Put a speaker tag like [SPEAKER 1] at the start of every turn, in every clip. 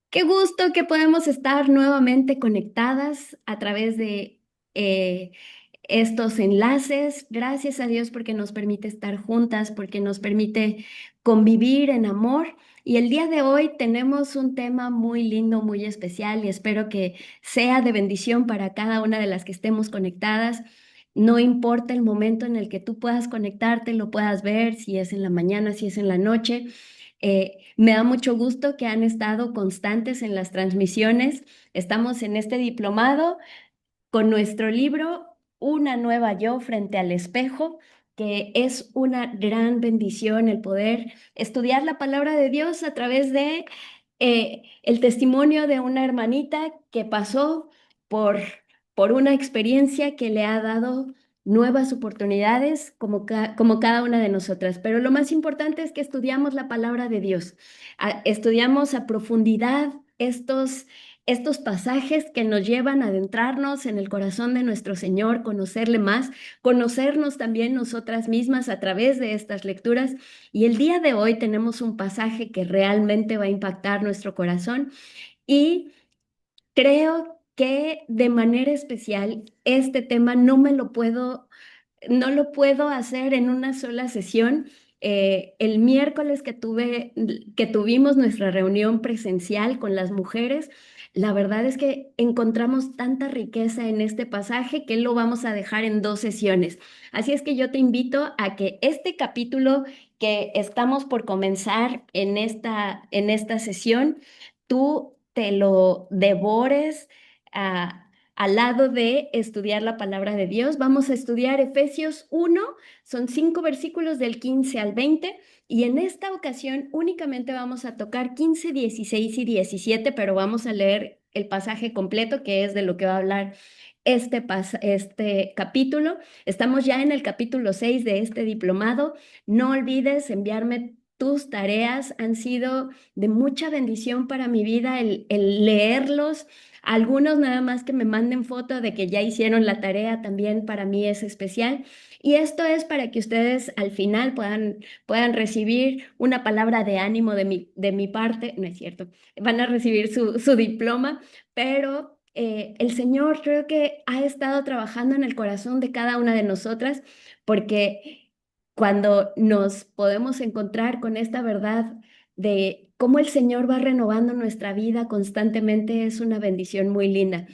[SPEAKER 1] Qué gusto que podemos estar nuevamente conectadas a través de eh, estos enlaces. Gracias a Dios porque nos permite estar juntas, porque nos permite convivir en amor. Y el día de hoy tenemos un tema muy lindo, muy especial y espero que sea de bendición para cada una de las que estemos conectadas. No importa el momento en el que tú puedas conectarte, lo puedas ver, si es en la mañana, si es en la noche. Me da mucho gusto que han estado constantes en las transmisiones. Estamos en este diplomado con nuestro libro Una nueva yo frente al espejo, que es una gran bendición el poder estudiar la palabra de Dios a través de el testimonio de una hermanita que pasó por, por una experiencia que le ha dado nuevas oportunidades como cada una de nosotras. Pero lo más importante es que estudiamos la palabra de Dios. Estudiamos a profundidad estos pasajes que nos llevan a adentrarnos en el corazón de nuestro Señor, conocerle más, conocernos también nosotras mismas a través de estas lecturas. Y el día de hoy tenemos un pasaje que realmente va a impactar nuestro corazón y creo que de manera especial este tema no lo puedo hacer en una sola sesión. El miércoles que tuvimos nuestra reunión presencial con las mujeres, la verdad es que encontramos tanta riqueza en este pasaje que lo vamos a dejar en dos sesiones. Así es que yo te invito a que este capítulo que estamos por comenzar en esta sesión, tú te lo devores al lado de estudiar la palabra de Dios. Vamos a estudiar Efesios 1, son 5 versículos del 15 al 20, y en esta ocasión únicamente vamos a tocar 15, 16 y 17, pero vamos a leer el pasaje completo, que es de lo que va a hablar este capítulo. Estamos ya en el capítulo 6 de este diplomado. No olvides enviarme tus tareas, han sido de mucha bendición para mi vida el leerlos. Algunos nada más que me manden foto de que ya hicieron la tarea, también para mí es especial. Y esto es para que ustedes al final puedan recibir una palabra de ánimo de mi parte. No es cierto, van a recibir su diploma, pero el Señor creo que ha estado trabajando en el corazón de cada una de nosotras, porque cuando nos podemos encontrar con esta verdad de cómo el Señor va renovando nuestra vida constantemente, es una bendición muy linda.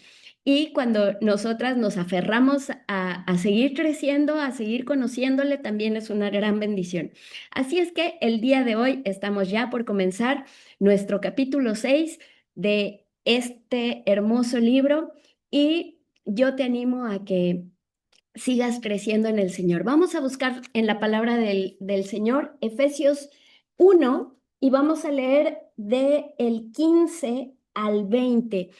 [SPEAKER 1] Y cuando nosotras nos aferramos a seguir creciendo, a seguir conociéndole, también es una gran bendición. Así es que el día de hoy estamos ya por comenzar nuestro capítulo 6 de este hermoso libro, y yo te animo a que sigas creciendo en el Señor. Vamos a buscar en la palabra del Señor, Efesios 1, y vamos a leer de el 15 al 20.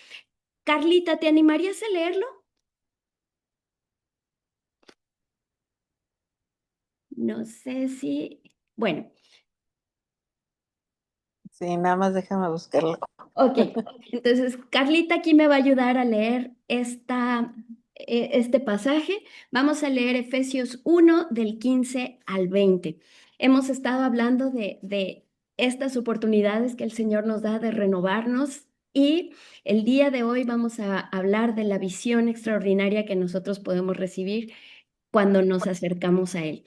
[SPEAKER 1] Carlita, ¿te animarías a leerlo? No sé si... Bueno,
[SPEAKER 2] Sí, nada más déjame buscarlo.
[SPEAKER 1] ok. Entonces, Carlita aquí me va a ayudar a leer este pasaje. Vamos a leer Efesios 1 del 15 al 20. Hemos estado hablando de estas oportunidades que el Señor nos da de renovarnos, y el día de hoy vamos a hablar de la visión extraordinaria que nosotros podemos recibir cuando nos acercamos a Él.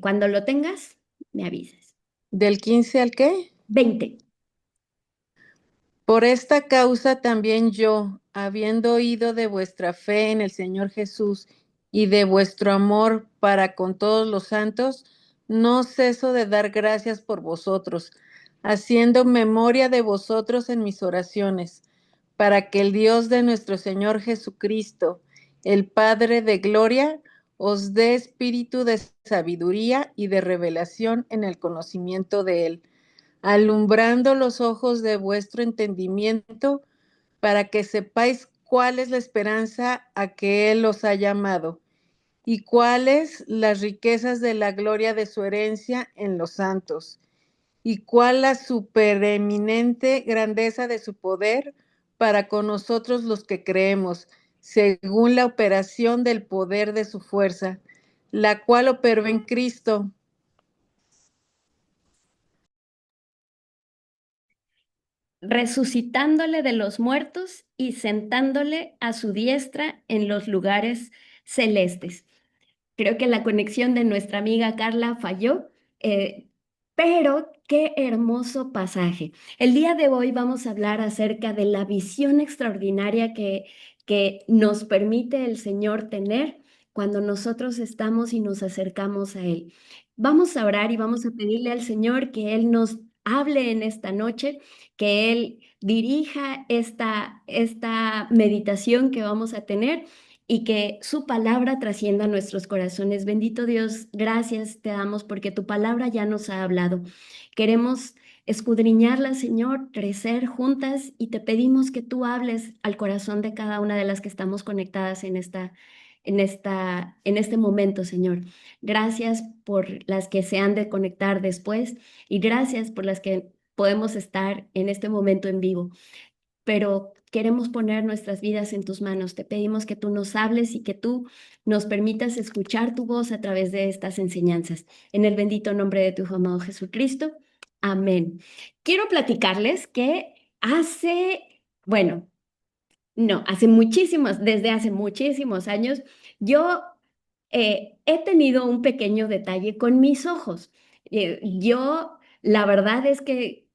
[SPEAKER 1] Cuando lo tengas, me avisas.
[SPEAKER 2] ¿Del 15 al qué?
[SPEAKER 1] 20.
[SPEAKER 2] Por esta causa también yo, habiendo oído de vuestra fe en el Señor Jesús y de vuestro amor para con todos los santos, no ceso de dar gracias por vosotros, haciendo memoria de vosotros en mis oraciones, para que el Dios de nuestro Señor Jesucristo, el Padre de gloria, os dé espíritu de sabiduría y de revelación en el conocimiento de Él, alumbrando los ojos de vuestro entendimiento, para que sepáis cuál es la esperanza a que Él os ha llamado, y cuáles las riquezas de la gloria de su herencia en los santos, y cuál la supereminente grandeza de su poder para con nosotros los que creemos, según la operación del poder de su fuerza, la cual operó en Cristo
[SPEAKER 1] resucitándole de los muertos y sentándole a su diestra en los lugares celestes. Creo que la conexión de nuestra amiga Carla falló, eh, pero qué hermoso pasaje. El día de hoy vamos a hablar acerca de la visión extraordinaria que nos permite el Señor tener cuando nosotros estamos y nos acercamos a Él. Vamos a orar y vamos a pedirle al Señor que Él nos hable en esta noche, que Él dirija esta meditación que vamos a tener y que su palabra trascienda nuestros corazones. Bendito Dios, gracias te damos porque tu palabra ya nos ha hablado. Queremos escudriñarla, Señor, crecer juntas y te pedimos que tú hables al corazón de cada una de las que estamos conectadas en este momento, Señor. Gracias por las que se han de conectar después y gracias por las que podemos estar en este momento en vivo, pero queremos poner nuestras vidas en tus manos. Te pedimos que tú nos hables y que tú nos permitas escuchar tu voz a través de estas enseñanzas. En el bendito nombre de tu Hijo amado Jesucristo. Amén. Quiero platicarles que bueno, no, desde hace muchísimos años, yo he tenido un pequeño detalle con mis ojos. La verdad es que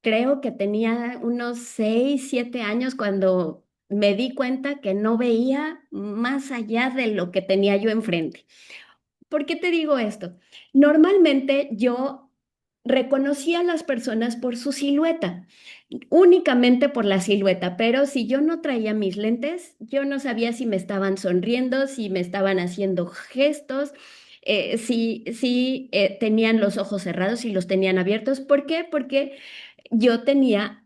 [SPEAKER 1] creo que tenía unos 6, 7 años cuando me di cuenta que no veía más allá de lo que tenía yo enfrente. ¿Por qué te digo esto? Normalmente yo reconocía a las personas por su silueta, únicamente por la silueta, pero si yo no traía mis lentes, yo no sabía si me estaban sonriendo, si me estaban haciendo gestos, si tenían los ojos cerrados, si los tenían abiertos. ¿Por qué? Porque yo tenía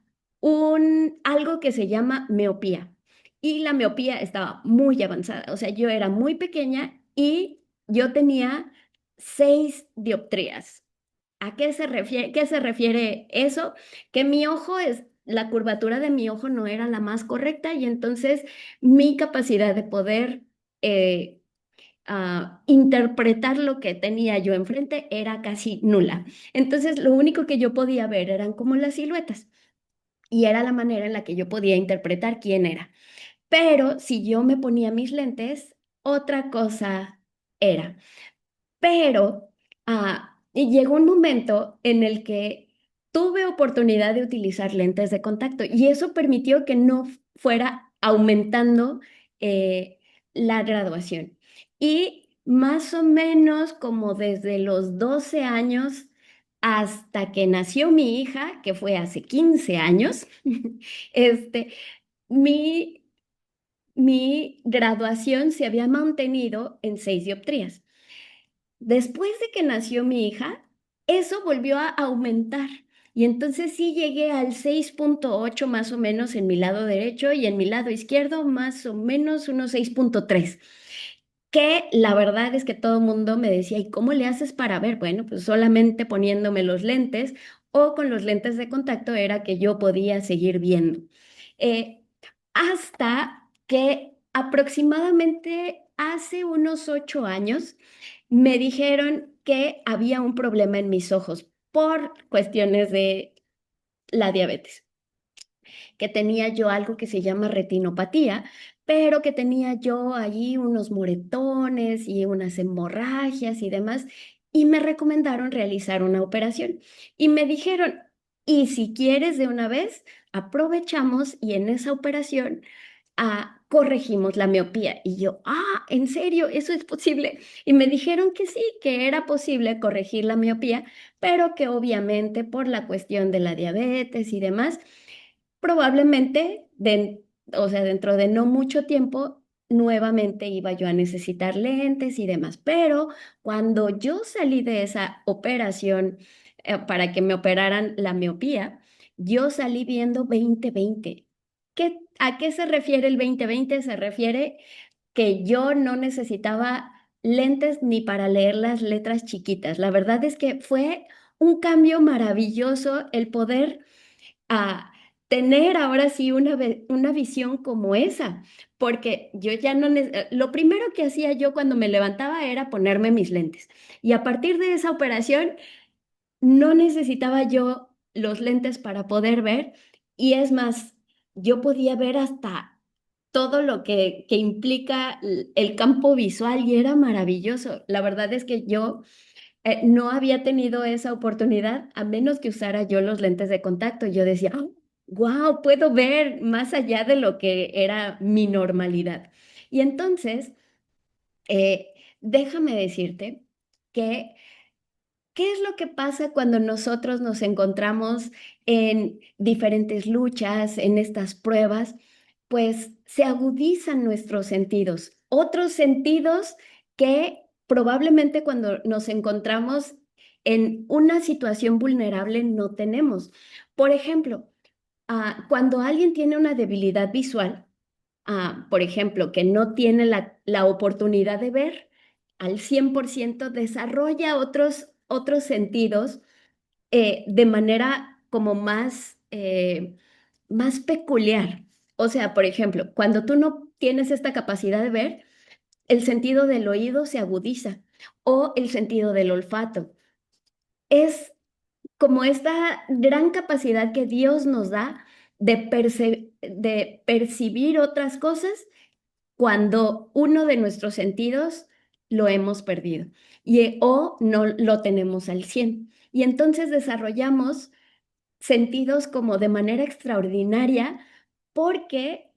[SPEAKER 1] algo que se llama miopía y la miopía estaba muy avanzada, o sea, yo era muy pequeña y yo tenía 6 dioptrías. ¿A qué se refiere eso? Que la curvatura de mi ojo no era la más correcta y entonces mi capacidad de poder eh, interpretar lo que tenía yo enfrente era casi nula. Entonces lo único que yo podía ver eran como las siluetas y era la manera en la que yo podía interpretar quién era. Pero si yo me ponía mis lentes, otra cosa era. Pero y llegó un momento en el que tuve oportunidad de utilizar lentes de contacto y eso permitió que no fuera aumentando eh, la graduación. Y más o menos como desde los 12 años hasta que nació mi hija, que fue hace 15 años, este, mi, mi graduación se había mantenido en 6 dioptrías. Después de que nació mi hija, eso volvió a aumentar. Y entonces sí llegué al 6,8 más o menos en mi lado derecho y en mi lado izquierdo más o menos unos 6,3. Que la verdad es que todo el mundo me decía, ¿y cómo le haces para ver? Bueno, pues solamente poniéndome los lentes o con los lentes de contacto era que yo podía seguir viendo. Eh, Hasta que aproximadamente hace unos 8 años me dijeron que había un problema en mis ojos por cuestiones de la diabetes, que tenía yo algo que se llama retinopatía, pero que tenía yo allí unos moretones y unas hemorragias y demás, y me recomendaron realizar una operación. Y me dijeron, y si quieres de una vez, aprovechamos y en esa operación corregimos la miopía. Y yo, ¿en serio? ¿Eso es posible? Y me dijeron que sí, que era posible corregir la miopía, pero que obviamente por la cuestión de la diabetes y demás, probablemente, o sea, dentro de no mucho tiempo, nuevamente iba yo a necesitar lentes y demás. Pero cuando yo salí de esa operación, para que me operaran la miopía, yo salí viendo 20/20. ¿A qué se refiere el 20/20? Se refiere que yo no necesitaba lentes ni para leer las letras chiquitas. La verdad es que fue un cambio maravilloso el poder a tener ahora sí una visión como esa, porque yo ya no, lo primero que hacía yo cuando me levantaba era ponerme mis lentes y a partir de esa operación no necesitaba yo los lentes para poder ver Y es más, yo podía ver hasta todo lo que implica el campo visual y era maravilloso. La verdad es que yo no había tenido esa oportunidad a menos que usara yo los lentes de contacto. Yo decía, wow, puedo ver más allá de lo que era mi normalidad. Y entonces, eh, déjame decirte que ¿qué es lo que pasa cuando nosotros nos encontramos en diferentes luchas, en estas pruebas? Pues se agudizan nuestros sentidos, otros sentidos que probablemente cuando nos encontramos en una situación vulnerable no tenemos. Por ejemplo, cuando alguien tiene una debilidad visual, por ejemplo, que no tiene la oportunidad de ver al 100%, desarrolla otros sentidos de manera como más peculiar. O sea, por ejemplo, cuando tú no tienes esta capacidad de ver, el sentido del oído se agudiza o el sentido del olfato. Es como esta gran capacidad que Dios nos da de percibir otras cosas cuando uno de nuestros sentidos lo hemos perdido o no lo tenemos al 100. Y entonces desarrollamos sentidos como de manera extraordinaria porque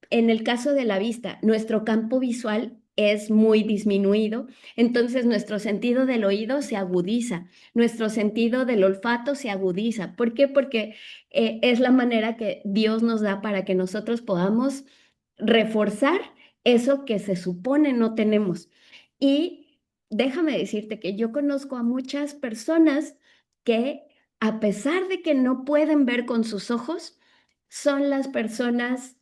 [SPEAKER 1] en el caso de la vista, nuestro campo visual es muy disminuido, entonces nuestro sentido del oído se agudiza, nuestro sentido del olfato se agudiza. ¿Por qué? Porque es la manera que Dios nos da para que nosotros podamos reforzar eso que se supone no tenemos. Y déjame decirte que yo conozco a muchas personas que, a pesar de que no pueden ver con sus ojos, son las personas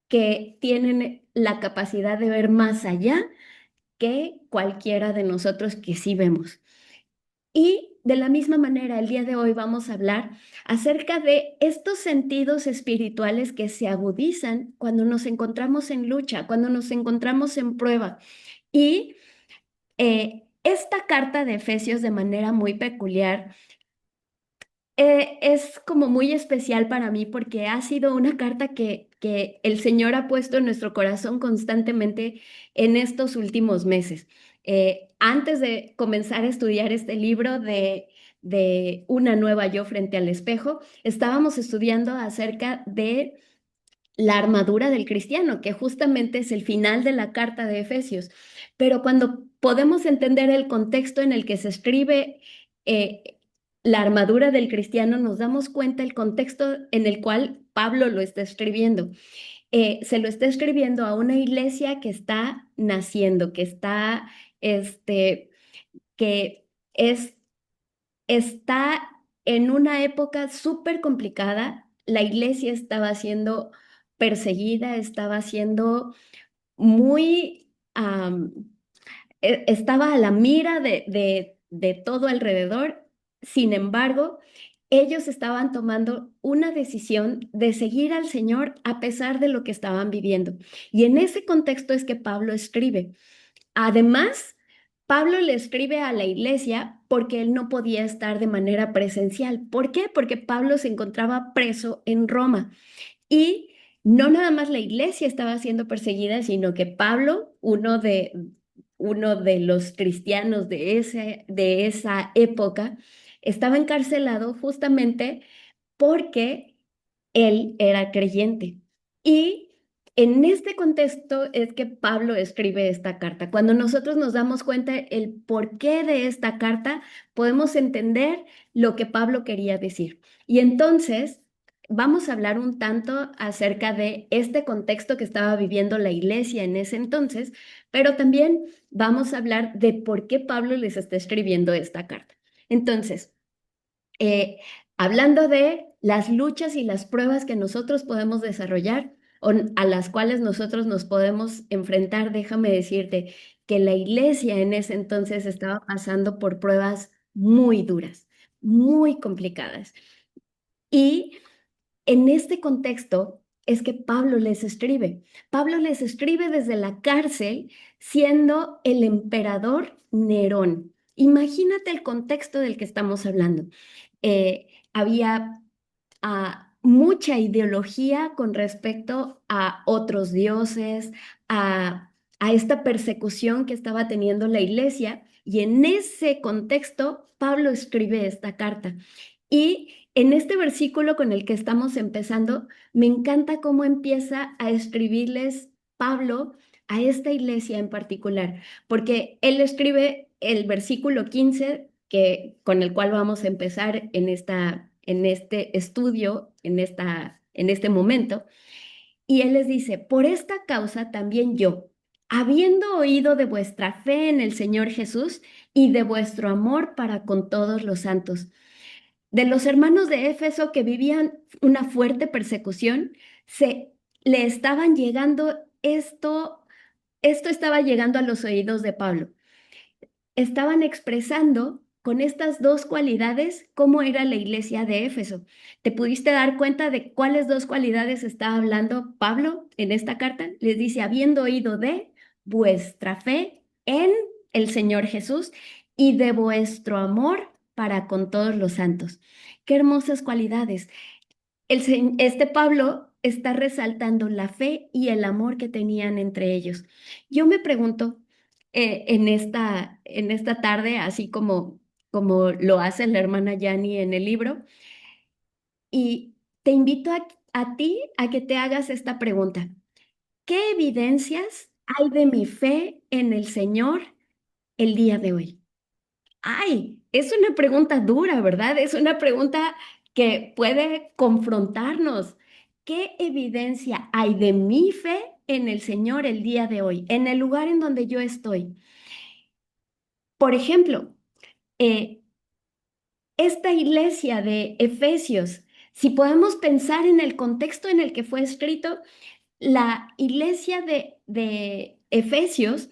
[SPEAKER 1] que tienen la capacidad de ver más allá que cualquiera de nosotros que sí vemos. Y de la misma manera, el día de hoy vamos a hablar acerca de estos sentidos espirituales que se agudizan cuando nos encontramos en lucha, cuando nos encontramos en prueba. Y esta carta de Efesios de manera muy peculiar es como muy especial para mí porque ha sido una carta que el Señor ha puesto en nuestro corazón constantemente en estos últimos meses. Antes de comenzar a estudiar este libro de Una nueva yo frente al espejo, estábamos estudiando acerca de la armadura del cristiano, que justamente es el final de la carta de Efesios. Pero cuando podemos entender el contexto en el que se escribe la armadura del cristiano, nos damos cuenta el contexto en el cual Pablo lo está escribiendo. Se lo está escribiendo a una iglesia que está naciendo, este, que está en una época súper complicada. La iglesia estaba siendo perseguida, estaba siendo muy, estaba a la mira de todo alrededor. Sin embargo, ellos estaban tomando una decisión de seguir al Señor a pesar de lo que estaban viviendo. Y en ese contexto es que Pablo escribe. Además, Pablo le escribe a la iglesia porque él no podía estar de manera presencial. ¿Por qué? Porque Pablo se encontraba preso en Roma. Y no nada más la iglesia estaba siendo perseguida, sino que Pablo, uno de los cristianos de esa época, estaba encarcelado justamente porque él era creyente. Y en este contexto es que Pablo escribe esta carta. Cuando nosotros nos damos cuenta el porqué de esta carta, podemos entender lo que Pablo quería decir. Y entonces vamos a hablar un tanto acerca de este contexto que estaba viviendo la iglesia en ese entonces, pero también vamos a hablar de por qué Pablo les está escribiendo esta carta. Entonces, eh, hablando de las luchas y las pruebas que nosotros podemos desarrollar o a las cuales nosotros nos podemos enfrentar, déjame decirte que la iglesia en ese entonces estaba pasando por pruebas muy duras, muy complicadas. Y en este contexto es que Pablo les escribe. Pablo les escribe desde la cárcel siendo el emperador Nerón. Imagínate el contexto del que estamos hablando. Había mucha ideología con respecto a otros dioses, a esta persecución que estaba teniendo la iglesia, y en ese contexto Pablo escribe esta carta. Y en este versículo con el que estamos empezando, me encanta cómo empieza a escribirles Pablo a esta iglesia en particular, porque él escribe el versículo 15 con el cual vamos a empezar en este estudio, en este momento, y él les dice, por esta causa también yo, habiendo oído de vuestra fe en el Señor Jesús y de vuestro amor para con todos los santos, de los hermanos de Éfeso que vivían una fuerte persecución, le estaban llegando esto estaba llegando a los oídos de Pablo. Estaban expresando con estas dos cualidades cómo era la iglesia de Éfeso. ¿Te pudiste dar cuenta de cuáles dos cualidades está hablando Pablo en esta carta? Les dice, habiendo oído de vuestra fe en el Señor Jesús y de vuestro amor para con todos los santos. Qué hermosas cualidades. Este Pablo está resaltando la fe y el amor que tenían entre ellos. Yo me pregunto en esta tarde, así como lo hace la hermana Yani en el libro, y te invito a ti a que te hagas esta pregunta. ¿Qué evidencias hay de mi fe en el Señor el día de hoy? Ay, es una pregunta dura, ¿verdad? Es una pregunta que puede confrontarnos. ¿Qué evidencia hay de mi fe en el Señor el día de hoy, en el lugar en donde yo estoy? Por ejemplo, eh, esta iglesia de Efesios, si podemos pensar en el contexto en el que fue escrito, la iglesia de Efesios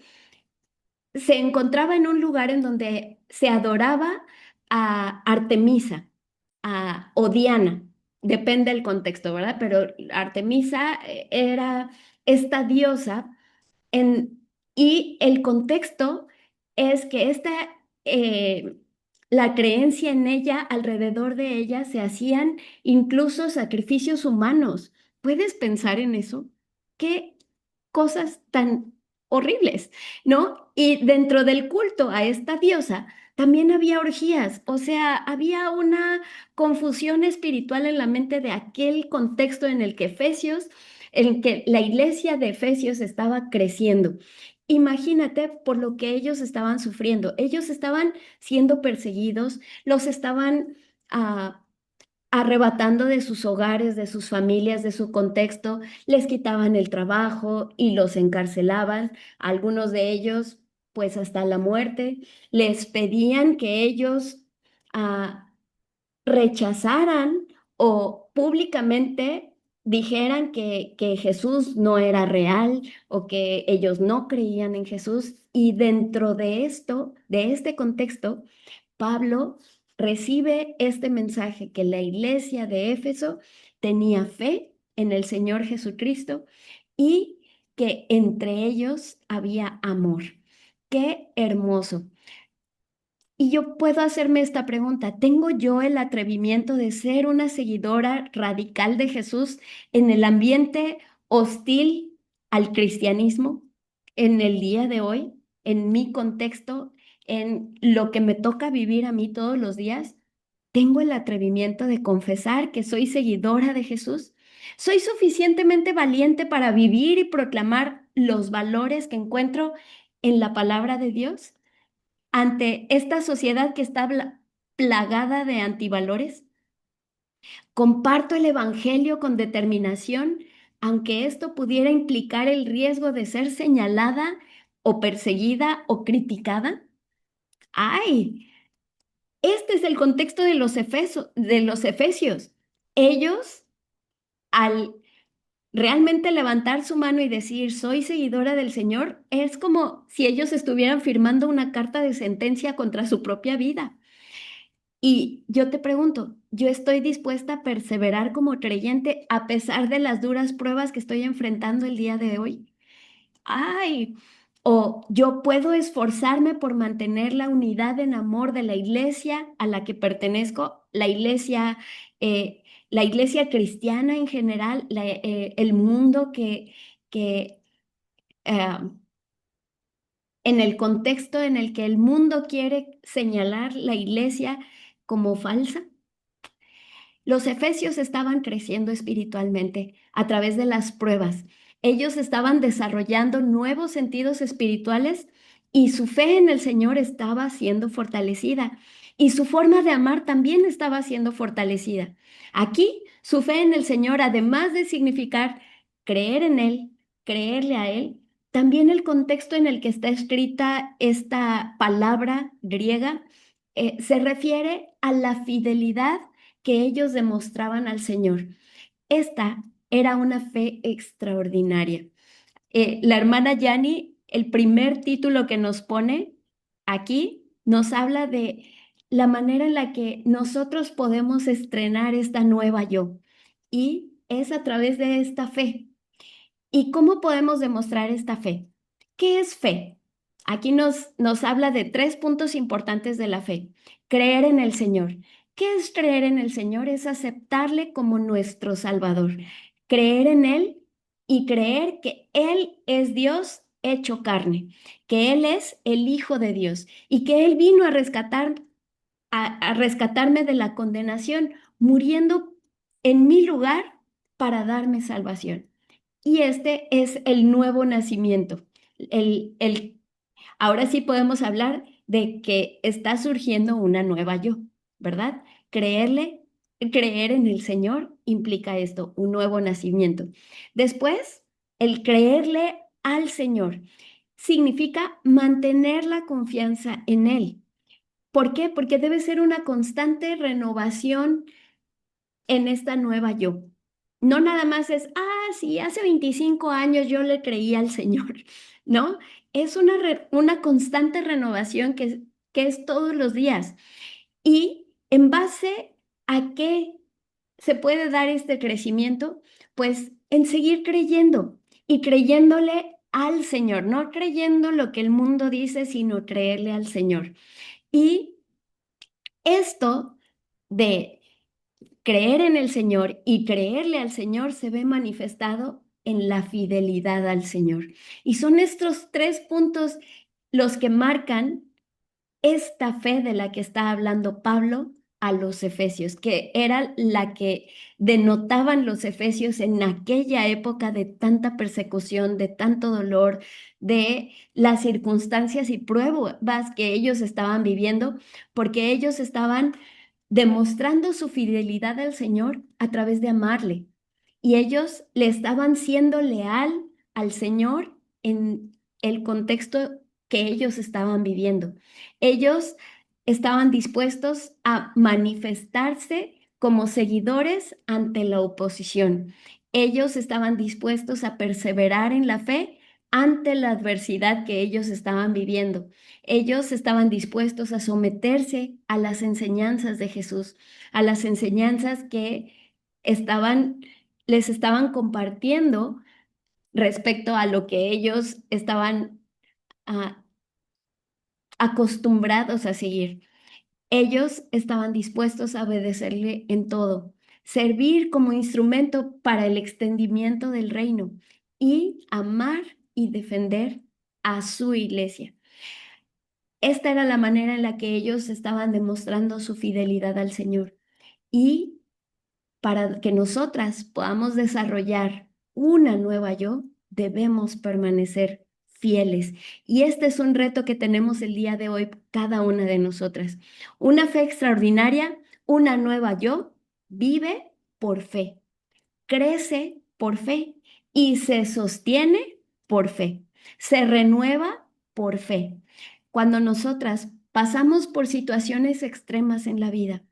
[SPEAKER 1] se encontraba en un lugar en donde se adoraba a Artemisa, o Diana, depende del contexto, ¿verdad? Pero Artemisa era esta diosa en, y el contexto es que eh, la creencia en ella, alrededor de ella, se hacían incluso sacrificios humanos. ¿Puedes pensar en eso? ¿Qué cosas tan horribles, ¿no? Y dentro del culto a esta diosa también había orgías, o sea, había una confusión espiritual en la mente de aquel contexto en el que en que la iglesia de Efesios estaba creciendo. Imagínate por lo que ellos estaban sufriendo. Ellos estaban siendo perseguidos, los estaban ah, arrebatando de sus hogares, de sus familias, de su contexto, les quitaban el trabajo y los encarcelaban, algunos de ellos pues hasta la muerte, les pedían que ellos ah, rechazaran o públicamente dijeran que Jesús no era real o que ellos no creían en Jesús. Y dentro de esto, de este contexto, Pablo recibe este mensaje que la iglesia de Éfeso tenía fe en el Señor Jesucristo y que entre ellos había amor. Qué hermoso. Y yo puedo hacerme esta pregunta, ¿tengo yo el atrevimiento de ser una seguidora radical de Jesús en el ambiente hostil al cristianismo en el día de hoy, en mi contexto, en lo que me toca vivir a mí todos los días? ¿Tengo el atrevimiento de confesar que soy seguidora de Jesús? ¿Soy suficientemente valiente para vivir y proclamar los valores que encuentro en la palabra de Dios ante esta sociedad que está plagada de antivalores? Comparto el Evangelio con determinación, aunque esto pudiera implicar el riesgo de ser señalada o perseguida o criticada. ¡Ay! Este es el contexto de de los efesios. Ellos, al realmente levantar su mano y decir, soy seguidora del Señor, es como si ellos estuvieran firmando una carta de sentencia contra su propia vida. Y yo te pregunto, ¿yo estoy dispuesta a perseverar como creyente a pesar de las duras pruebas que estoy enfrentando el día de hoy? Ay, O yo puedo esforzarme por mantener la unidad en amor de la iglesia a la que pertenezco, eh, la iglesia cristiana en general, el mundo que eh, en el contexto en el que el mundo quiere señalar la iglesia como falsa. Los efesios estaban creciendo espiritualmente a través de las pruebas. Ellos estaban desarrollando nuevos sentidos espirituales y su fe en el Señor estaba siendo fortalecida y su forma de amar también estaba siendo fortalecida. Aquí, su fe en el Señor, además de significar creer en Él, creerle a Él, también el contexto en el que está escrita esta palabra griega se refiere a la fidelidad que ellos demostraban al Señor. Esta era una fe extraordinaria. La hermana Yani, el primer título que nos pone aquí, nos habla de la manera en la que nosotros podemos estrenar esta nueva yo. Y es a través de esta fe. ¿Y cómo podemos demostrar esta fe? ¿Qué es fe? Aquí nos habla de tres puntos importantes de la fe. Creer en el Señor. ¿Qué es creer en el Señor? Es aceptarle como nuestro Salvador. Creer en Él y creer que Él es Dios hecho carne, que Él es el Hijo de Dios y que Él vino a rescatarme de la condenación, muriendo en mi lugar para darme salvación. Y este es el nuevo nacimiento. Ahora sí podemos hablar de que está surgiendo una nueva yo, ¿verdad? Creer en el Señor implica esto, un nuevo nacimiento. Después, el creerle al Señor significa mantener la confianza en Él. ¿Por qué? Porque debe ser una constante renovación en esta nueva yo. No nada más es, sí, hace 25 años yo le creía al Señor, ¿no? Es una constante renovación que es todos los días. ¿Y en base a qué se puede dar este crecimiento? Pues en seguir creyendo y creyéndole al Señor, no creyendo lo que el mundo dice, sino creerle al Señor. Y esto de creer en el Señor y creerle al Señor se ve manifestado en la fidelidad al Señor. Y son estos tres puntos los que marcan esta fe de la que está hablando Pablo a los efesios, que era la que denotaban los efesios en aquella época de tanta persecución, de tanto dolor, de las circunstancias y pruebas que ellos estaban viviendo, porque ellos estaban demostrando su fidelidad al Señor a través de amarle. Y ellos le estaban siendo leal al Señor en el contexto que ellos estaban viviendo. Ellos estaban dispuestos a manifestarse como seguidores ante la oposición. Ellos estaban dispuestos a perseverar en la fe ante la adversidad que ellos estaban viviendo. Ellos estaban dispuestos a someterse a las enseñanzas de Jesús, a las enseñanzas que les estaban compartiendo respecto a lo que ellos estaban ah, acostumbrados a seguir. Ellos estaban dispuestos a obedecerle en todo, servir como instrumento para el extendimiento del reino y amar y defender a su iglesia. Esta era la manera en la que ellos estaban demostrando su fidelidad al Señor. Y para que nosotras podamos desarrollar una nueva yo, debemos permanecer fieles. Y este es un reto que tenemos el día de hoy, cada una de nosotras. Una fe extraordinaria, una nueva yo, vive por fe, crece por fe y se sostiene por fe, se renueva por fe. Cuando nosotras pasamos por situaciones extremas en la vida,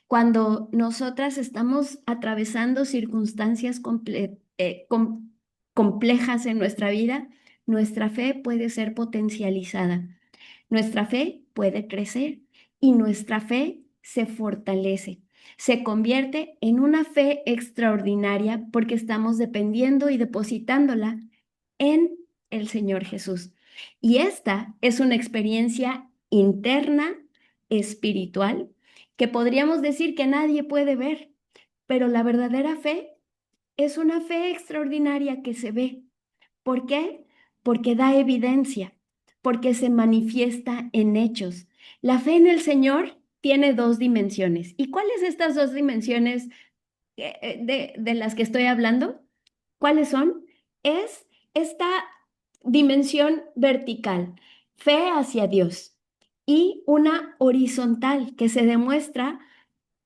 [SPEAKER 1] cuando nosotras estamos atravesando circunstancias complejas en nuestra vida, nuestra fe puede ser potencializada, nuestra fe puede crecer y nuestra fe se fortalece. Se convierte en una fe extraordinaria porque estamos dependiendo y depositándola en el Señor Jesús. Y esta es una experiencia interna, espiritual, que podríamos decir que nadie puede ver, pero la verdadera fe es una fe extraordinaria que se ve. ¿Por qué? Porque da evidencia, porque se manifiesta en hechos. La fe en el Señor tiene dos dimensiones. ¿Y cuáles estas dos dimensiones de las que estoy hablando? ¿Cuáles son? Es esta dimensión vertical, fe hacia Dios, y una horizontal que se demuestra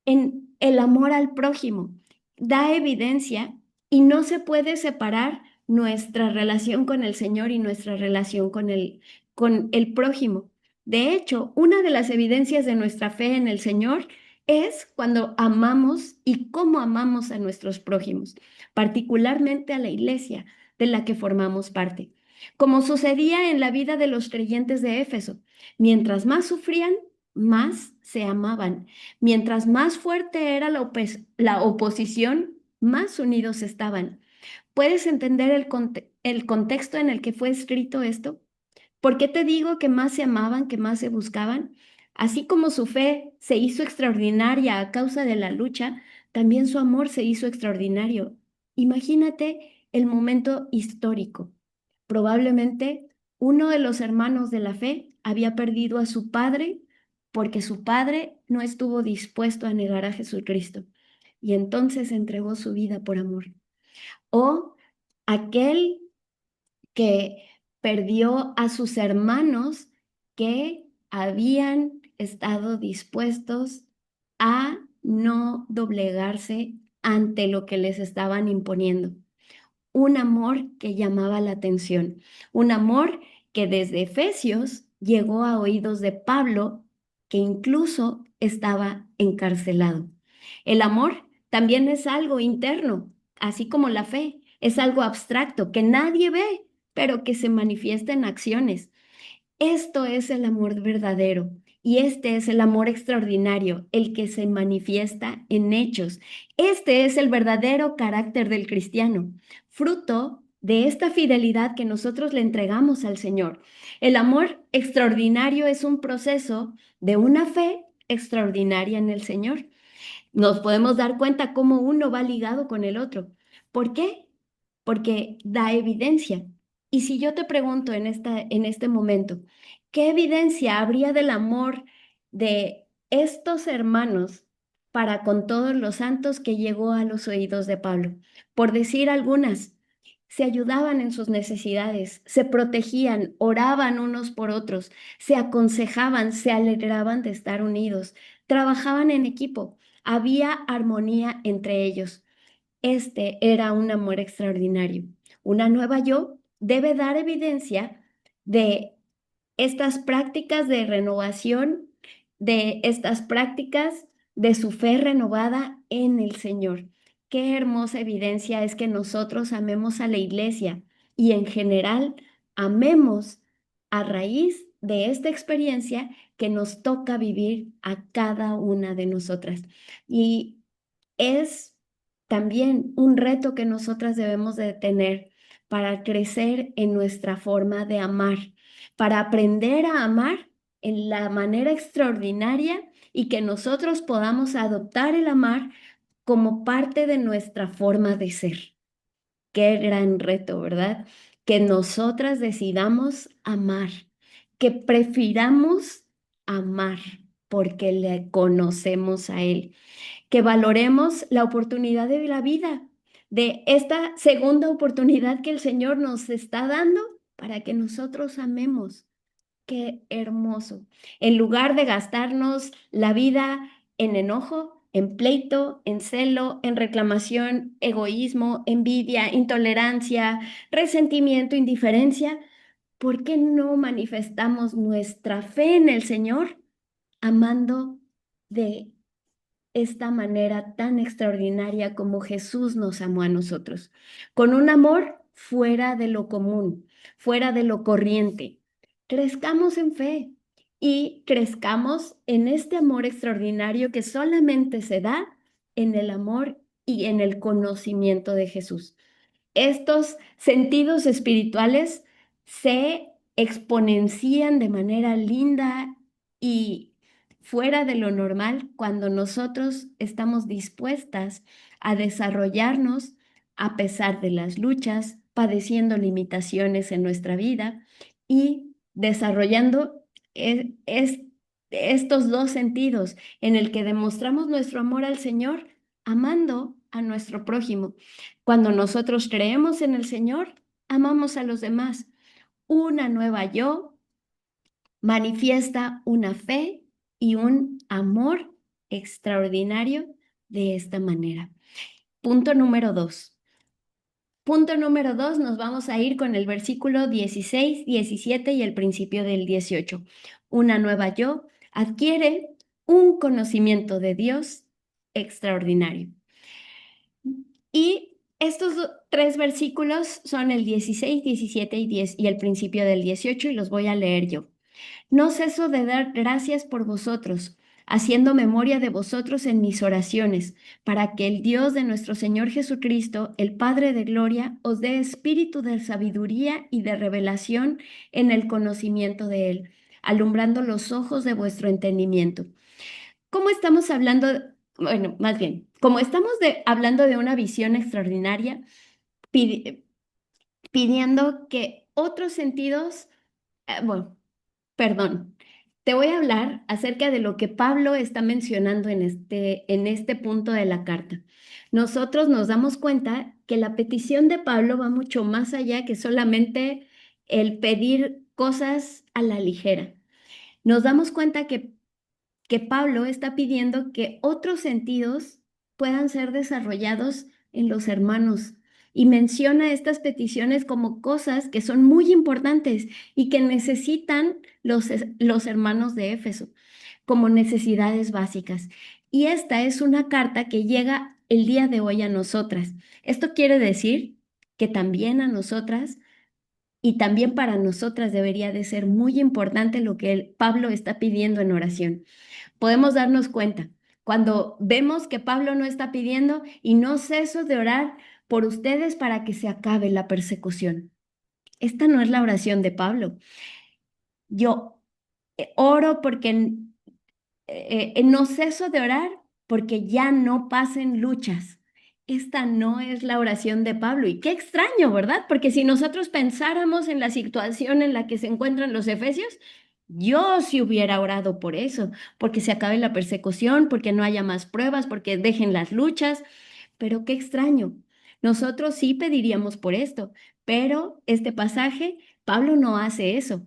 [SPEAKER 1] en el amor al prójimo. Da evidencia y no se puede separar nuestra relación con el Señor y nuestra relación con el prójimo. De hecho, una de las evidencias de nuestra fe en el Señor es cuando amamos y cómo amamos a nuestros prójimos, particularmente a la iglesia de la que formamos parte. Como sucedía en la vida de los creyentes de Éfeso, mientras más sufrían, más se amaban. Mientras más fuerte era la oposición, más unidos estaban. ¿Puedes entender el contexto en el que fue escrito esto? ¿Por qué te digo que más se amaban, que más se buscaban? Así como su fe se hizo extraordinaria a causa de la lucha, también su amor se hizo extraordinario. Imagínate el momento histórico. Probablemente uno de los hermanos de la fe había perdido a su padre porque su padre no estuvo dispuesto a negar a Jesucristo y entonces entregó su vida por amor. O aquel que perdió a sus hermanos que habían estado dispuestos a no doblegarse ante lo que les estaban imponiendo. Un amor que llamaba la atención, un amor que desde Efesios llegó a oídos de Pablo, que incluso estaba encarcelado. El amor también es algo interno, así como la fe, es algo abstracto que nadie ve, pero que se manifiesta en acciones. Esto es el amor verdadero y este es el amor extraordinario, el que se manifiesta en hechos. Este es el verdadero carácter del cristiano, fruto de esta fidelidad que nosotros le entregamos al Señor. El amor extraordinario es un proceso de una fe extraordinaria en el Señor. Nos podemos dar cuenta cómo uno va ligado con el otro. ¿Por qué? Porque da evidencia. Y si yo te pregunto en este momento, ¿qué evidencia habría del amor de estos hermanos para con todos los santos que llegó a los oídos de Pablo? Por decir algunas, se ayudaban en sus necesidades, se protegían, oraban unos por otros, se aconsejaban, se alegraban de estar unidos, trabajaban en equipo, había armonía entre ellos. Este era un amor extraordinario. Una nueva yo debe dar evidencia de estas prácticas de renovación, de estas prácticas de su fe renovada en el Señor. Qué hermosa evidencia es que nosotros amemos a la iglesia y en general amemos a raíz de esta experiencia que nos toca vivir a cada una de nosotras. Y es también un reto que nosotras debemos de tener para crecer en nuestra forma de amar, para aprender a amar en la manera extraordinaria y que nosotros podamos adoptar el amar como parte de nuestra forma de ser. Qué gran reto, ¿verdad? Que nosotras decidamos amar, que prefiramos amar porque le conocemos a Él, que valoremos la oportunidad de la vida, de esta segunda oportunidad que el Señor nos está dando para que nosotros amemos. Qué hermoso. En lugar de gastarnos la vida en enojo, en pleito, en celo, en reclamación, egoísmo, envidia, intolerancia, resentimiento, indiferencia, ¿por qué no manifestamos nuestra fe en el Señor amando de esta manera tan extraordinaria como Jesús nos amó a nosotros, con un amor fuera de lo común, fuera de lo corriente? Crezcamos en fe y crezcamos en este amor extraordinario que solamente se da en el amor y en el conocimiento de Jesús. Estos sentidos espirituales se exponencian de manera linda y fuera de lo normal cuando nosotros estamos dispuestas a desarrollarnos a pesar de las luchas, padeciendo limitaciones en nuestra vida y desarrollando estos dos sentidos en el que demostramos nuestro amor al Señor amando a nuestro prójimo. Cuando nosotros creemos en el Señor, amamos a los demás. Una nueva yo manifiesta una fe y un amor extraordinario de esta manera. Punto número 2. Punto número 2, nos vamos a ir con el versículo 16, 17 y el principio del 18. Una nueva yo adquiere un conocimiento de Dios extraordinario. Y estos tres versículos son el 16, 17 y 10 y el principio del 18 y los voy a leer yo. No ceso de dar gracias por vosotros, haciendo memoria de vosotros en mis oraciones, para que el Dios de nuestro Señor Jesucristo, el Padre de gloria, os dé espíritu de sabiduría y de revelación en el conocimiento de Él, alumbrando los ojos de vuestro entendimiento. ¿Cómo estamos hablando? Bueno, más bien, como estamos hablando de una visión extraordinaria, pidi- pidiendo que otros sentidos, bueno, perdón, te voy a hablar acerca de lo que Pablo está mencionando en este punto de la carta. Nosotros nos damos cuenta que la petición de Pablo va mucho más allá que solamente el pedir cosas a la ligera. Nos damos cuenta que Pablo está pidiendo que otros sentidos puedan ser desarrollados en los hermanos y menciona estas peticiones como cosas que son muy importantes y que necesitan los hermanos de Éfeso como necesidades básicas. Y esta es una carta que llega el día de hoy a nosotras. Esto quiere decir que también a nosotras y también para nosotras debería de ser muy importante lo que Pablo está pidiendo en oración. Podemos darnos cuenta cuando vemos que Pablo no está pidiendo y no ceso de orar por ustedes para que se acabe la persecución. Esta no es la oración de Pablo. Yo oro porque no ceso de orar porque ya no pasen luchas. Esta no es la oración de Pablo. Y qué extraño, ¿verdad? Porque si nosotros pensáramos en la situación en la que se encuentran los efesios, yo sí hubiera orado por eso, porque se acabe la persecución, porque no haya más pruebas, porque dejen las luchas. Pero qué extraño. Nosotros sí pediríamos por esto, pero este pasaje, Pablo no hace eso.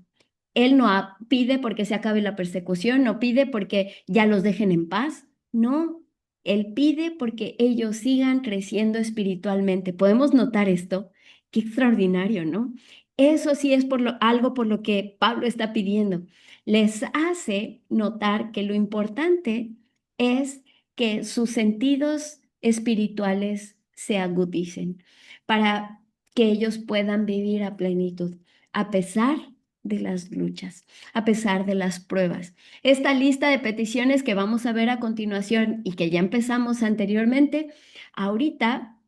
[SPEAKER 1] Él no pide porque se acabe la persecución, no pide porque ya los dejen en paz. No, él pide porque ellos sigan creciendo espiritualmente. ¿Podemos notar esto? Qué extraordinario, ¿no? Eso sí es algo por lo que Pablo está pidiendo. Les hace notar que lo importante es que sus sentidos espirituales se agudicen para que ellos puedan vivir a plenitud, a pesar de las luchas, a pesar de las pruebas. Esta lista de peticiones que vamos a ver a continuación y que ya empezamos anteriormente, ahorita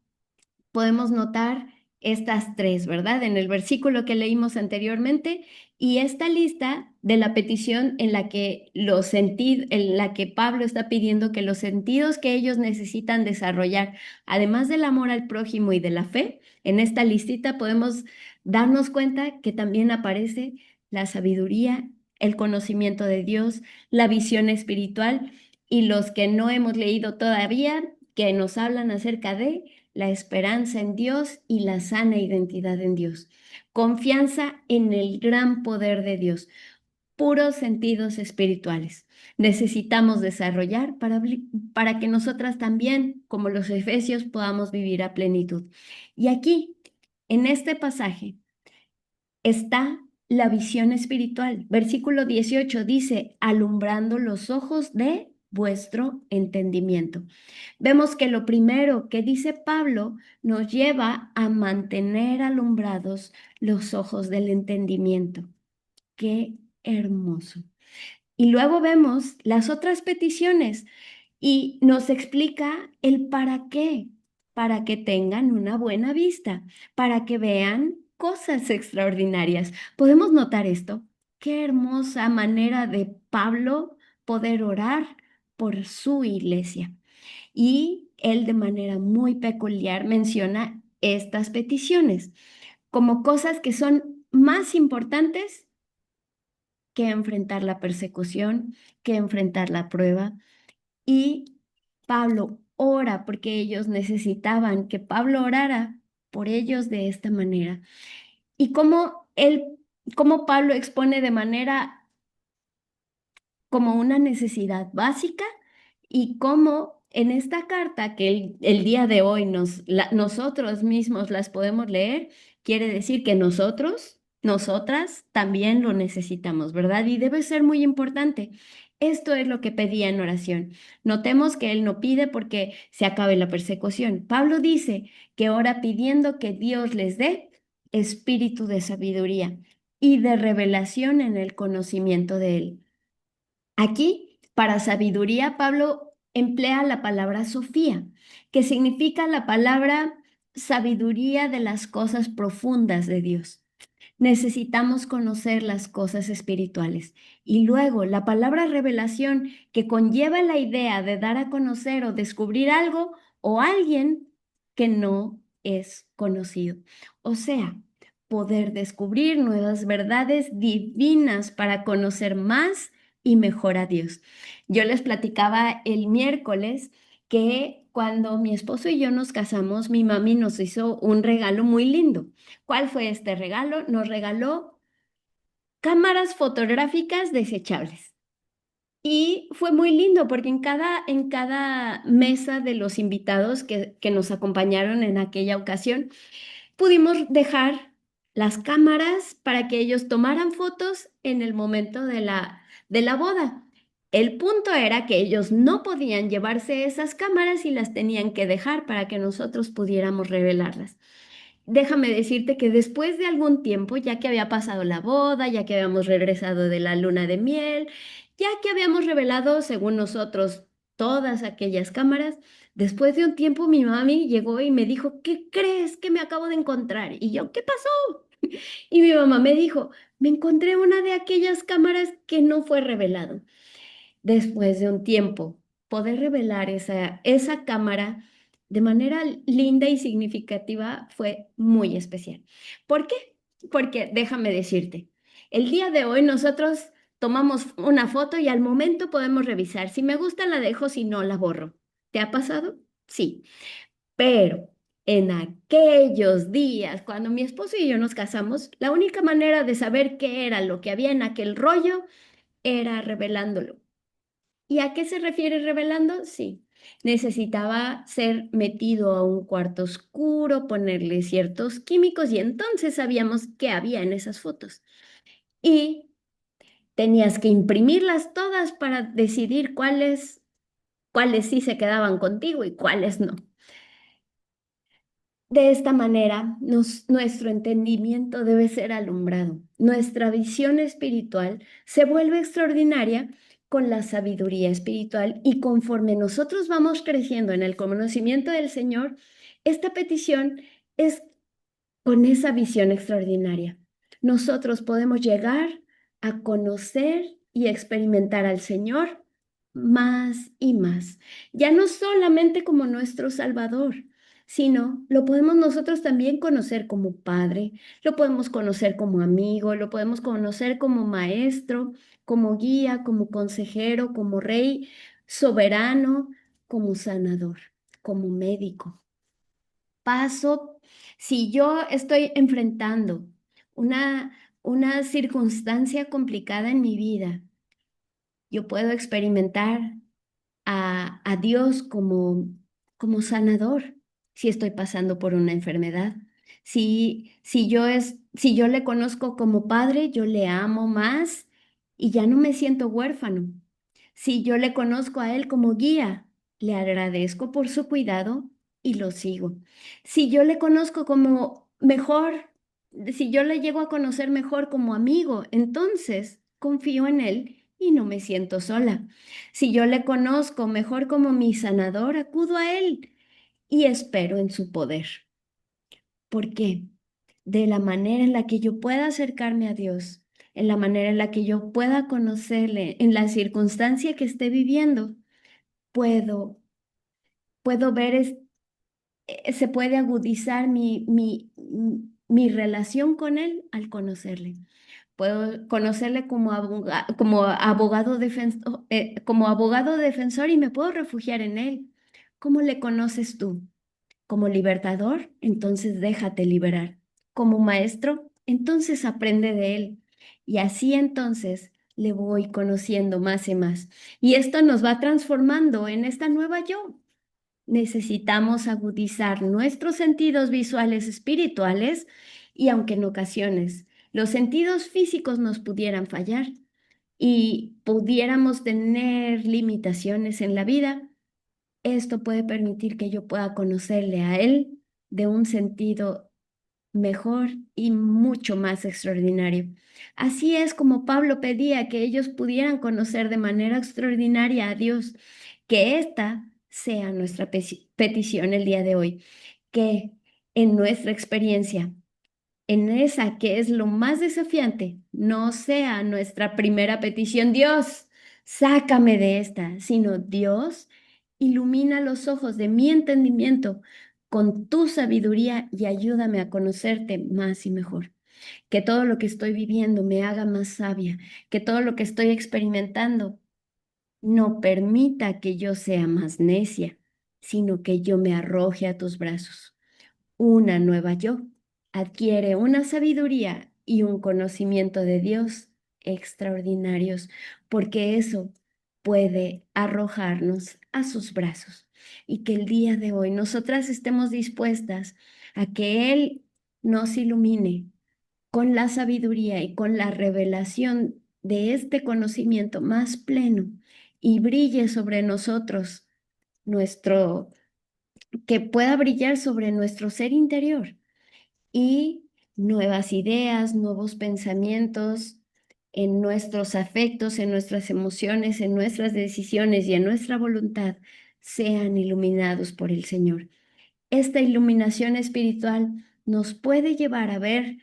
[SPEAKER 1] podemos notar estas tres, ¿verdad? En el versículo que leímos anteriormente y esta lista de la petición en la que Pablo está pidiendo que los sentidos que ellos necesitan desarrollar, además del amor al prójimo y de la fe, en esta listita podemos darnos cuenta que también aparece la sabiduría, el conocimiento de Dios, la visión espiritual y los que no hemos leído todavía, que nos hablan acerca de la esperanza en Dios y la sana identidad en Dios. Confianza en el gran poder de Dios, puros sentidos espirituales. Necesitamos desarrollar para que nosotras también, como los efesios, podamos vivir a plenitud. Y aquí, en este pasaje, está la visión espiritual. Versículo 18 dice, alumbrando los ojos de vuestro entendimiento. Vemos que lo primero que dice Pablo nos lleva a mantener alumbrados los ojos del entendimiento. Qué hermoso. Y luego vemos las otras peticiones y nos explica el para qué que tengan una buena vista, para que vean cosas extraordinarias. ¿Podemos notar esto? Qué hermosa manera de Pablo poder orar por su iglesia. Y él de manera muy peculiar menciona estas peticiones como cosas que son más importantes que enfrentar la persecución, que enfrentar la prueba. Y Pablo ora porque ellos necesitaban que Pablo orara por ellos de esta manera. Y cómo Pablo expone de manera como una necesidad básica y cómo en esta carta que el día de hoy nosotros mismos las podemos leer, quiere decir que nosotras también lo necesitamos, ¿verdad? Y debe ser muy importante. Esto es lo que pedía en oración. Notemos que él no pide porque se acabe la persecución. Pablo dice que ora pidiendo que Dios les dé espíritu de sabiduría y de revelación en el conocimiento de él. Aquí, para sabiduría, Pablo emplea la palabra Sofía, que significa la palabra sabiduría de las cosas profundas de Dios. Necesitamos conocer las cosas espirituales. Y luego la palabra revelación, que conlleva la idea de dar a conocer o descubrir algo o alguien que no es conocido. O sea, poder descubrir nuevas verdades divinas para conocer más y mejor a Dios. Yo les platicaba el miércoles que cuando mi esposo y yo nos casamos, mi mami nos hizo un regalo muy lindo. ¿Cuál fue este regalo? Nos regaló cámaras fotográficas desechables. Y fue muy lindo porque en cada mesa de los invitados que nos acompañaron en aquella ocasión, pudimos dejar las cámaras para que ellos tomaran fotos en el momento de la boda. El punto era que ellos no podían llevarse esas cámaras y las tenían que dejar para que nosotros pudiéramos revelarlas. Déjame decirte que después de algún tiempo, ya que había pasado la boda, ya que habíamos regresado de la luna de miel, ya que habíamos revelado, según nosotros, todas aquellas cámaras, después de un tiempo mi mami llegó y me dijo, ¿qué crees que me acabo de encontrar? Y yo, ¿qué pasó? Y mi mamá me dijo, me encontré una de aquellas cámaras que no fue revelado. Después de un tiempo, poder revelar esa cámara de manera linda y significativa fue muy especial. ¿Por qué? Porque déjame decirte, el día de hoy nosotros tomamos una foto y al momento podemos revisar. Si me gusta la dejo, si no la borro. ¿Te ha pasado? Sí, pero en aquellos días, cuando mi esposo y yo nos casamos, la única manera de saber qué era lo que había en aquel rollo era revelándolo. ¿Y a qué se refiere revelando? Sí, necesitaba ser metido a un cuarto oscuro, ponerle ciertos químicos y entonces sabíamos qué había en esas fotos. Y tenías que imprimirlas todas para decidir cuáles sí se quedaban contigo y cuáles no. De esta manera, nuestro entendimiento debe ser alumbrado. Nuestra visión espiritual se vuelve extraordinaria con la sabiduría espiritual y conforme nosotros vamos creciendo en el conocimiento del Señor, esta petición es con esa visión extraordinaria. Nosotros podemos llegar a conocer y experimentar al Señor más y más, ya no solamente como nuestro Salvador, sino lo podemos nosotros también conocer como Padre, lo podemos conocer como amigo, lo podemos conocer como maestro, como guía, como consejero, como rey, soberano, como sanador, como médico. Paso, si yo estoy enfrentando una, una circunstancia complicada en mi vida, yo puedo experimentar a Dios como sanador si estoy pasando por una enfermedad. Si yo le conozco como padre, yo le amo más y ya no me siento huérfano. Si yo le conozco a él como guía, le agradezco por su cuidado y lo sigo. Si yo le conozco como mejor, si yo le llego a conocer mejor como amigo, entonces confío en él y no me siento sola. Si yo le conozco mejor como mi sanador, acudo a él y espero en su poder. ¿Por qué? de la manera en la que yo pueda acercarme a Dios, en la manera en la que yo pueda conocerle, en la circunstancia que esté viviendo, puedo, puedo ver, se puede agudizar mi relación con Él al conocerle. Puedo conocerle como abogado defensor y me puedo refugiar en Él. ¿Cómo le conoces tú? Como libertador, entonces déjate liberar. Como maestro, entonces aprende de él. Y así entonces le voy conociendo más y más. Y esto nos va transformando en esta nueva yo. Necesitamos agudizar nuestros sentidos visuales espirituales y aunque en ocasiones los sentidos físicos nos pudieran fallar y pudiéramos tener limitaciones en la vida, esto puede permitir que yo pueda conocerle a Él de un sentido mejor y mucho más extraordinario. Así es como Pablo pedía que ellos pudieran conocer de manera extraordinaria a Dios, que esta sea nuestra petición el día de hoy, que en nuestra experiencia en esa que es lo más desafiante, no sea nuestra primera petición, Dios, sácame de esta, sino Dios, ilumina los ojos de mi entendimiento con tu sabiduría y ayúdame a conocerte más y mejor. Que todo lo que estoy viviendo me haga más sabia, que todo lo que estoy experimentando no permita que yo sea más necia, sino que yo me arroje a tus brazos. Una nueva yo adquiere una sabiduría y un conocimiento de Dios extraordinarios, porque eso puede arrojarnos a sus brazos. Y que el día de hoy nosotras estemos dispuestas a que Él nos ilumine con la sabiduría y con la revelación de este conocimiento más pleno y brille sobre nosotros nuestro, que pueda brillar sobre nuestro ser interior y nuevas ideas, nuevos pensamientos en nuestros afectos, en nuestras emociones, en nuestras decisiones y en nuestra voluntad sean iluminados por el Señor. Esta iluminación espiritual nos puede llevar a ver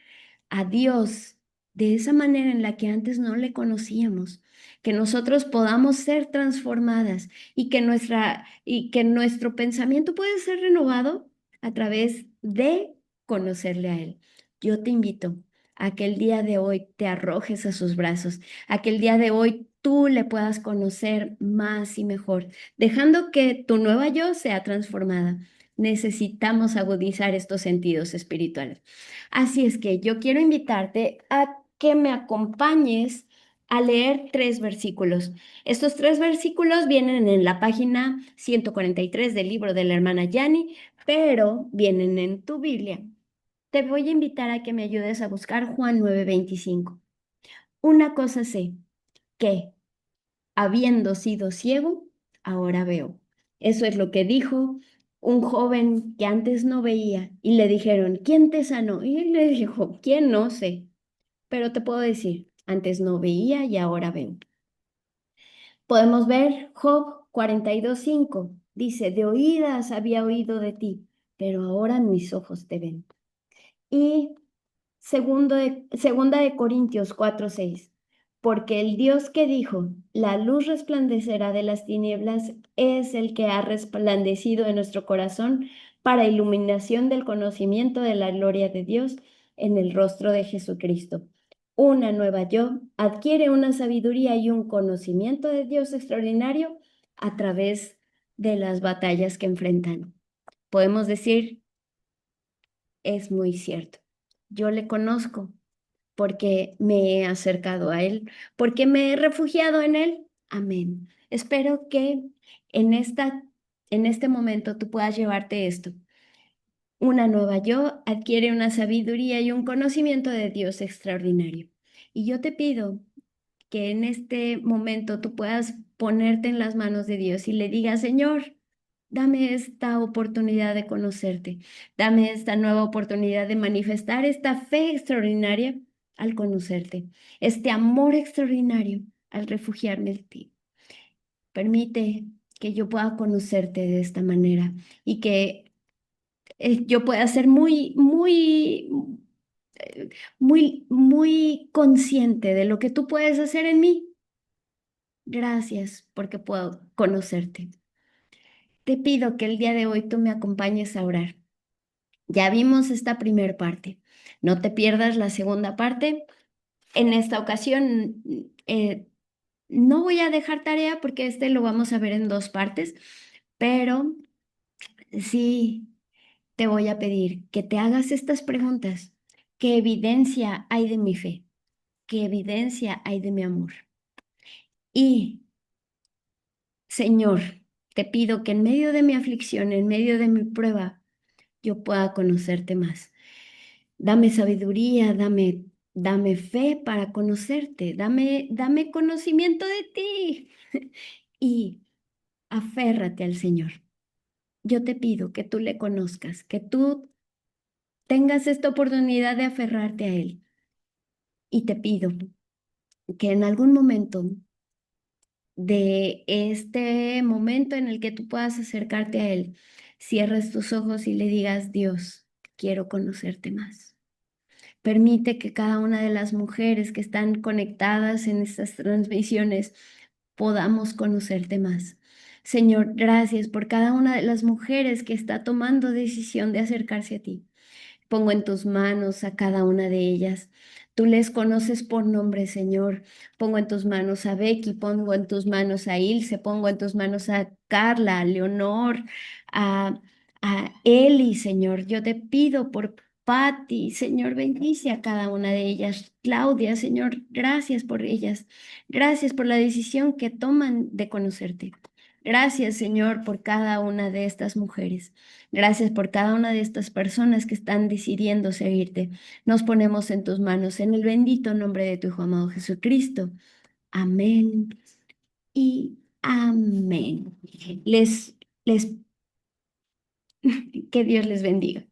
[SPEAKER 1] a Dios de esa manera en la que antes no le conocíamos, que nosotros podamos ser transformadas y que nuestro pensamiento puede ser renovado a través de conocerle a Él. Yo te invito a que el día de hoy te arrojes a sus brazos, a que el día de hoy tú le puedas conocer más y mejor, dejando que tu nueva yo sea transformada. Necesitamos agudizar estos sentidos espirituales. Así es que yo quiero invitarte a que me acompañes a leer 3 versículos. Estos 3 versículos vienen en la página 143 del libro de la hermana Yani, pero vienen en tu Biblia. Te voy a invitar a que me ayudes a buscar Juan 9:25. Una cosa sé, que habiendo sido ciego, ahora veo. Eso es lo que dijo un joven que antes no veía y le dijeron, ¿quién te sanó? Y él le dijo, ¿quién? No sé, pero te puedo decir, antes no veía y ahora veo. Podemos ver Job 42:5. Dice, de oídas había oído de ti, pero ahora mis ojos te ven. Y segunda de Corintios 4:6. Porque el Dios que dijo, la luz resplandecerá de las tinieblas, es el que ha resplandecido en nuestro corazón para iluminación del conocimiento de la gloria de Dios en el rostro de Jesucristo. Una nueva yo adquiere una sabiduría y un conocimiento de Dios extraordinario a través de las batallas que enfrentan. Podemos decir, es muy cierto. Yo le conozco porque me he acercado a Él, porque me he refugiado en Él. Amén. Espero que en este momento tú puedas llevarte esto. Una nueva yo adquiere una sabiduría y un conocimiento de Dios extraordinario. Y yo te pido que en este momento tú puedas ponerte en las manos de Dios y le digas, Señor, dame esta oportunidad de conocerte, dame esta nueva oportunidad de manifestar esta fe extraordinaria al conocerte, este amor extraordinario al refugiarme en ti. Permite que yo pueda conocerte de esta manera y que yo pueda ser muy, muy muy consciente de lo que tú puedes hacer en mí. Gracias porque puedo conocerte. Te pido que el día de hoy tú me acompañes a orar. Ya vimos esta primer parte. No te pierdas la segunda parte. En esta ocasión, no voy a dejar tarea porque este lo vamos a ver en dos partes, pero sí te voy a pedir que te hagas estas preguntas. ¿Qué evidencia hay de mi fe? ¿Qué evidencia hay de mi amor? Y, Señor, te pido que en medio de mi aflicción, en medio de mi prueba, yo pueda conocerte más. Dame sabiduría, dame fe para conocerte, dame conocimiento de ti y aférrate al Señor. Yo te pido que tú le conozcas, que tú tengas esta oportunidad de aferrarte a Él. Y te pido que en algún momento de este momento en el que tú puedas acercarte a Él, cierres tus ojos y le digas, Dios, quiero conocerte más. Permite que cada una de las mujeres que están conectadas en estas transmisiones podamos conocerte más. Señor, gracias por cada una de las mujeres que está tomando decisión de acercarse a ti. Pongo en tus manos a cada una de ellas. Tú les conoces por nombre, Señor. Pongo en tus manos a Becky, pongo en tus manos a Ilse, pongo en tus manos a Carla, a Leonor, a, a Eli, Señor. Yo te pido por Patti, Señor, bendice a cada una de ellas. Claudia, Señor, gracias por ellas. Gracias por la decisión que toman de conocerte. Gracias, Señor, por cada una de estas mujeres. Gracias por cada una de estas personas que están decidiendo seguirte. Nos ponemos en tus manos en el bendito nombre de tu Hijo amado Jesucristo. Amén y amén. Les, que Dios les bendiga.